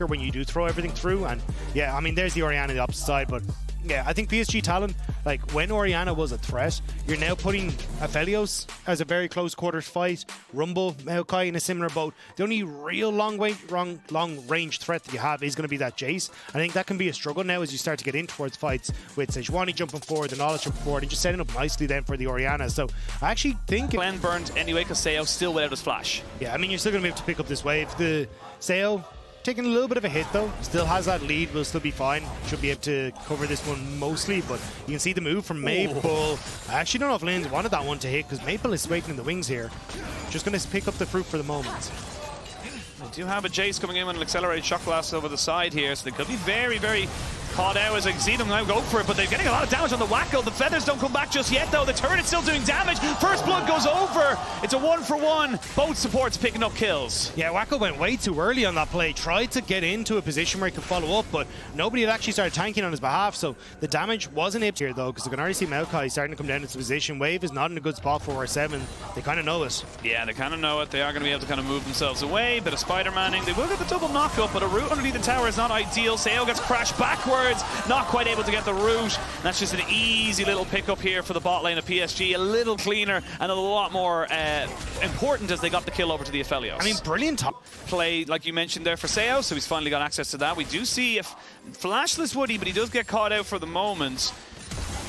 when you do throw everything through. And yeah, I mean, there's the Orianna on the opposite side, but yeah, I think PSG talent, like when Orianna was a threat, you're now putting Aphelios as a very close quarters fight, Rumble, Maokai in a similar boat. The only real long range threat that you have is going to be that Jace. I think that can be a struggle now as you start to get in towards fights with Sejuani jumping forward, the Knowledge jumping forward, and just setting up nicely then for the Orianna. So I actually think Glenn burned anyway because Seo still without his flash. Yeah, I mean, you're still going to be able to pick up this wave. The Seo taking a little bit of a hit though, still has that lead, will still be fine, should be able to cover this one mostly, but you can see the move from Maple. I actually don't know if Lynn's wanted that one to hit because Maple is waiting in the wings here. Just going to pick up the fruit for the moment. They do have a Jace coming in with an accelerated shock blast over the side here, so they could be very, very caught out as I see them now go for it, but they're getting a lot of damage on the Wacko. The feathers don't come back just yet though. The turret's still doing damage. First blood goes over. It's a 1-for-1. Both supports picking up kills. Yeah, Wacko went way too early on that play. Tried to get into a position where he could follow up, but nobody had actually started tanking on his behalf, so the damage wasn't able here though, because you can already see Maokai starting to come down into position. Wave is not in a good spot for R7. They kind of know it. Yeah, they kind of know it. They are going to be able to kind of move themselves away. Bit of Spider-Manning. They will get the double knock-up, but a route underneath the tower is not ideal. Seo gets crashed backwards. Not quite able to get the route. That's just an easy little pickup here for the bot lane of PSG. A little cleaner and a lot more important as they got the kill over to the Aphelios. I mean, brilliant top play, like you mentioned there, for Seo, so he's finally got access to that. We do see if flashless Woody, but he does get caught out for the moment.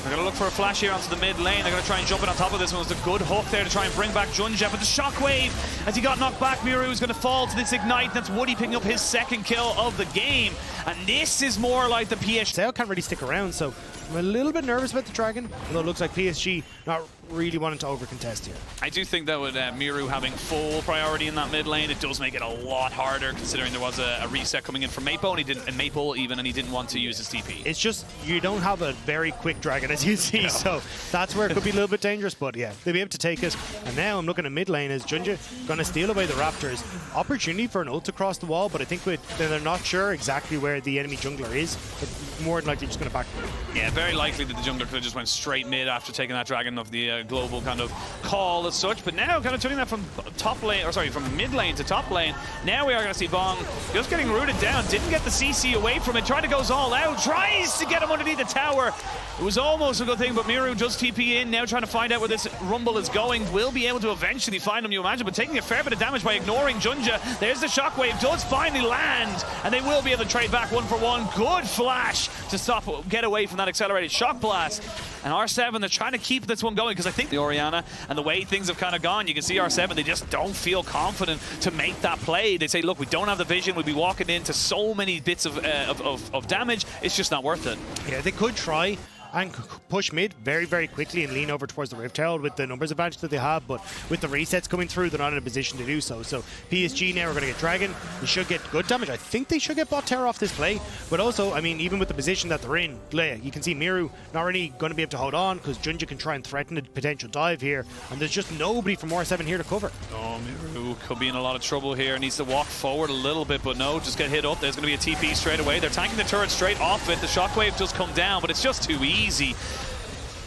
They're going to look for a flash here onto the mid lane. They're going to try and jump in on top of this one. It's a good hook there to try and bring back Junja, but the shockwave, as he got knocked back, Miru is going to fall to this ignite. That's Woody picking up his second kill of the game. And this is more like the PSG. Seo can't really stick around, so I'm a little bit nervous about the Dragon, although it looks like PSG not really wanting to over-contest here. I do think that with Miru having full priority in that mid lane, it does make it a lot harder, considering there was a reset coming in from Maple, and he didn't want to use his TP. It's just, you don't have a very quick Dragon, as you see, so that's where it could be a little bit dangerous, but yeah, they'll be able to take it. And now I'm looking at mid lane as Junja going to steal away the Raptors. Opportunity for an ult across the wall, but I think they're not sure exactly where the enemy jungler is, but more than likely just going to back. Yeah, very likely that the jungler could have just went straight mid after taking that Dragon of the global kind of call as such, but now kind of turning that from top lane, or sorry, from mid lane to top lane. Now we are going to see Bong just getting rooted down, didn't get the CC away from it, tried to go all out, tries to get him underneath the tower. It was almost a good thing, but Miru just TP in, now trying to find out where this Rumble is going. Will be able to eventually find him, you imagine, but taking a fair bit of damage by ignoring Junja. There's the shockwave, does finally land, and they will be able to trade back 1-for-1. Good flash to stop, get away from that accelerated shock blast. And R7, they're trying to keep this one going, because I think the Orianna and the way things have kind of gone, you can see R7, they just don't feel confident to make that play. They say, look, we don't have the vision, we'll be walking into so many bits of damage, it's just not worth it. Yeah, they could try and push mid very, very quickly and lean over towards the Rift Herald with the numbers advantage that they have, but with the resets coming through, they're not in a position to do so. So PSG now are going to get Dragon. They should get good damage. I think they should get bot terror off this play, but also, I mean, even with the position that they're in, you can see Miru not really going to be able to hold on because Junja can try and threaten a potential dive here, and there's just nobody from R7 here to cover. Oh, Miru could be in a lot of trouble here. Needs to walk forward a little bit, but no, just get hit up. There's going to be a TP straight away. They're tanking the turret straight off it. The shockwave does come down, but it's just too easy.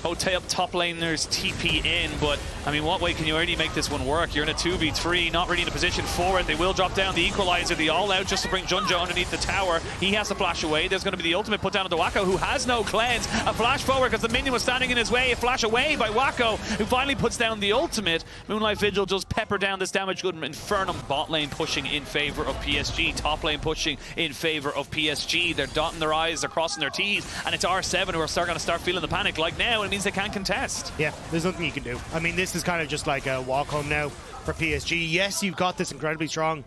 Hotel top laners TP in, but I mean, what way can you already make this one work? You're in a 2v3, not really in a position for it. They will drop down the equalizer, the all-out, just to bring Junja underneath the tower. He has to flash away. There's going to be the ultimate put down on the Wacko, who has no cleanse. A flash forward because the minion was standing in his way. A flash away by Wacko, who finally puts down the ultimate. Moonlight Vigil does pepper down this damage. Good Infernum. Bot lane pushing in favor of PSG. Top lane pushing in favor of PSG. They're dotting their I's, they're crossing their T's, and it's R7 who are going to start feeling the panic. Like now, it means they can't contest. Yeah, there's nothing you can do. I mean, this is kind of just like a walk home now for PSG. Yes, you've got this incredibly strong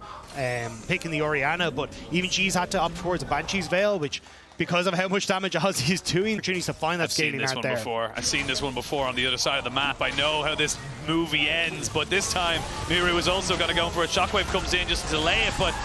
pick in the Orianna, but even she's had to opt towards a Banshee's Veil, which, because of how much damage Ozzy is doing, opportunities to find that scaling aren't there. I've seen this one before on the other side of the map. I know how this movie ends, but this time Miru is also going to go for it. Shockwave comes in just to delay it, but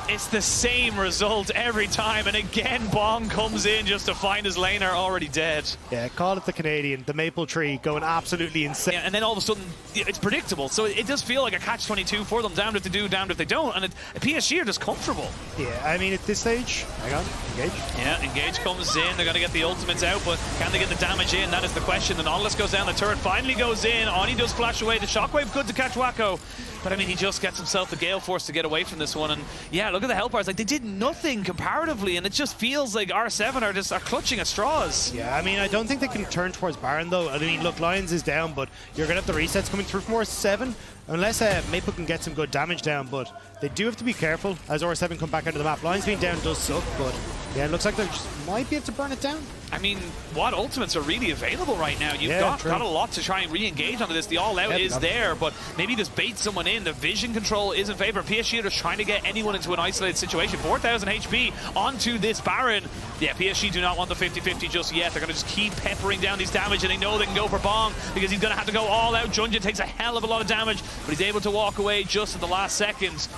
it's the same result every time, and again Bong comes in just to find his laner already dead. Yeah, call it the Canadian, the maple tree going absolutely insane. Yeah, and then all of a sudden it's predictable, so it does feel like a catch-22 for them. Damned if they do, damned if they don't, and PSG are just comfortable. Yeah, I mean, at this stage, hang on, engage. Yeah, engage comes in, they're going to get the ultimates out, but can they get the damage in? That is the question. The Nautilus goes down, the turret finally goes in, Oni does flash away, the shockwave good to catch Wacko. But I mean, he just gets himself the Gale Force to get away from this one. And yeah, look at the Hellfires. Like, they did nothing comparatively, and it just feels like R7 are clutching at straws. Yeah, I mean, I don't think they can turn towards Baron, though. I mean, look, Lions is down, but you're going to have the resets coming through from R7, unless Maple can get some good damage down. But they do have to be careful as R7 come back onto the map. Lions being down does suck, but yeah, it looks like they just might be able to burn it down. I mean, what ultimates are really available right now? You've got a lot to try and re-engage onto this. The all-out is there, but maybe just bait someone in. The vision control is in favor. PSG are just trying to get anyone into an isolated situation. 4,000 HP onto this Baron. Yeah, PSG do not want the 50-50 just yet. They're going to just keep peppering down these damage, and they know they can go for Bong because he's going to have to go all out. Junjin takes a hell of a lot of damage, but he's able to walk away just at the last seconds.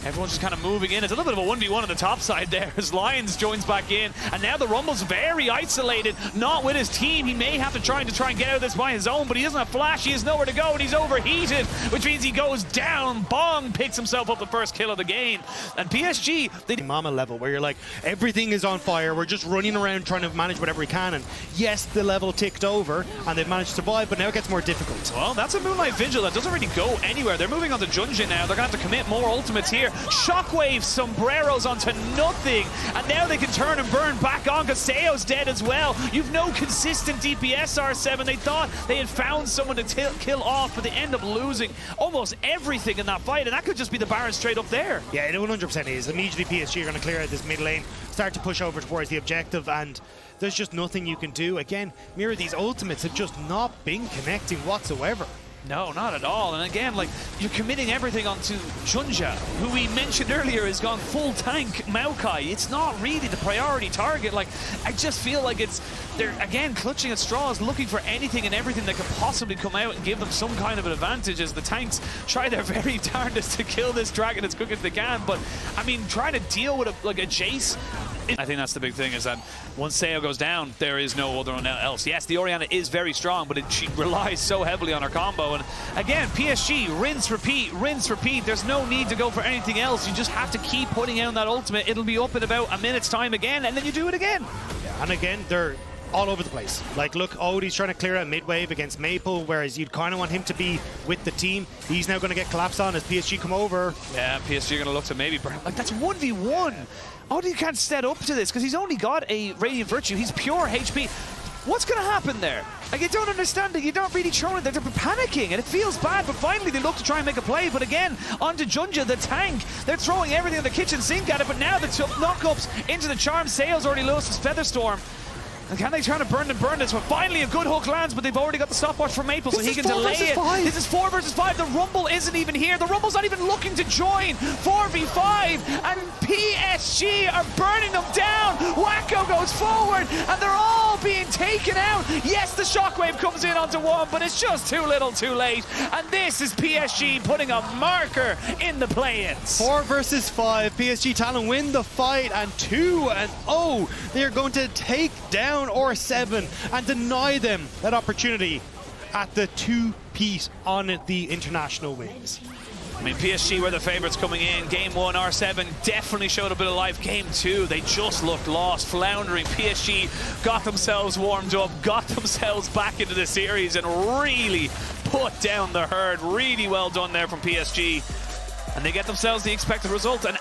Everyone's just kind of moving in. It's a little bit of a 1v1 on the top side there as Lions joins back in. And now the Rumble's very isolated, not with his team. He may have to try and get out of this by his own, but he doesn't have flash. He has nowhere to go, and he's overheated, which means he goes down. Bong picks himself up the first kill of the game. And PSG, they Mama level, where you're like, everything is on fire. We're just running around trying to manage whatever we can. And yes, the level ticked over, and they've managed to survive, but now it gets more difficult. Well, that's a Moonlight Vigil that doesn't really go anywhere. They're moving on to Junjin now. They're going to have to commit more ultimates here. Shockwave sombreros onto nothing, and now they can turn and burn back on because Seo's dead as well. You've no consistent DPS, R7. They thought they had found someone to kill off, but they end up losing almost everything in that fight, and that could just be the Baron straight up there. Yeah, it 100% is. Immediately PSG are going to clear out this mid lane, start to push over towards the objective, and there's just nothing you can do. Again, Mirror, these ultimates have just not been connecting whatsoever. No, not at all. And again, like, you're committing everything onto Junja, who we mentioned earlier has gone full tank Maokai. It's not really the priority target. Like, I just feel like they're again clutching at straws, looking for anything and everything that could possibly come out and give them some kind of an advantage as the tanks try their very darndest to kill this dragon as quick as they can. But I mean, trying to deal with a Jace, I think that's the big thing, is that once Seo goes down, there is no other one else. Yes, the Orianna is very strong, but she relies so heavily on her combo. And again, PSG, rinse, repeat. There's no need to go for anything else. You just have to keep putting out that ultimate. It'll be up in about a minute's time again, and then you do it again. Yeah, and again, they're all over the place. Like, look, Odie's trying to clear out mid-wave against Maple, whereas you'd kind of want him to be with the team. He's now going to get collapsed on as PSG come over. Yeah, PSG are going to look to maybe burn. Like, that's 1v1. Odie can't step up to this because he's only got a Radiant Virtue. He's pure HP. What's going to happen there? Like, you don't understand it. You're not really showing it. They're panicking, and it feels bad, but finally they look to try and make a play. But again, onto Junja, the tank. They're throwing everything in the kitchen sink at it, but now the knock-ups into the charm. Sales already lost his Featherstorm. And can they try to burn this? But finally a good hook lands, but they've already got the stopwatch from Maple, so he can delay it. This is 4 versus 5. The Rumble isn't even here. The Rumble's not even looking to join. 4v5, and PSG are burning them down. Wacko goes forward, and they're all being taken out. Yes, the Shockwave comes in onto one, but it's just too little too late. And this is PSG putting a marker in the play-ins. 4 versus 5. PSG Talon win the fight, and 2-0. They are going to take down R7 and deny them that opportunity at the 2-peat on the international wins. I mean, PSG were the favourites coming in. Game 1, R7 definitely showed a bit of life. Game 2, they just looked lost, floundering. PSG got themselves warmed up, got themselves back into the series, and really put down the herd. Really well done there from PSG. And they get themselves the expected result. And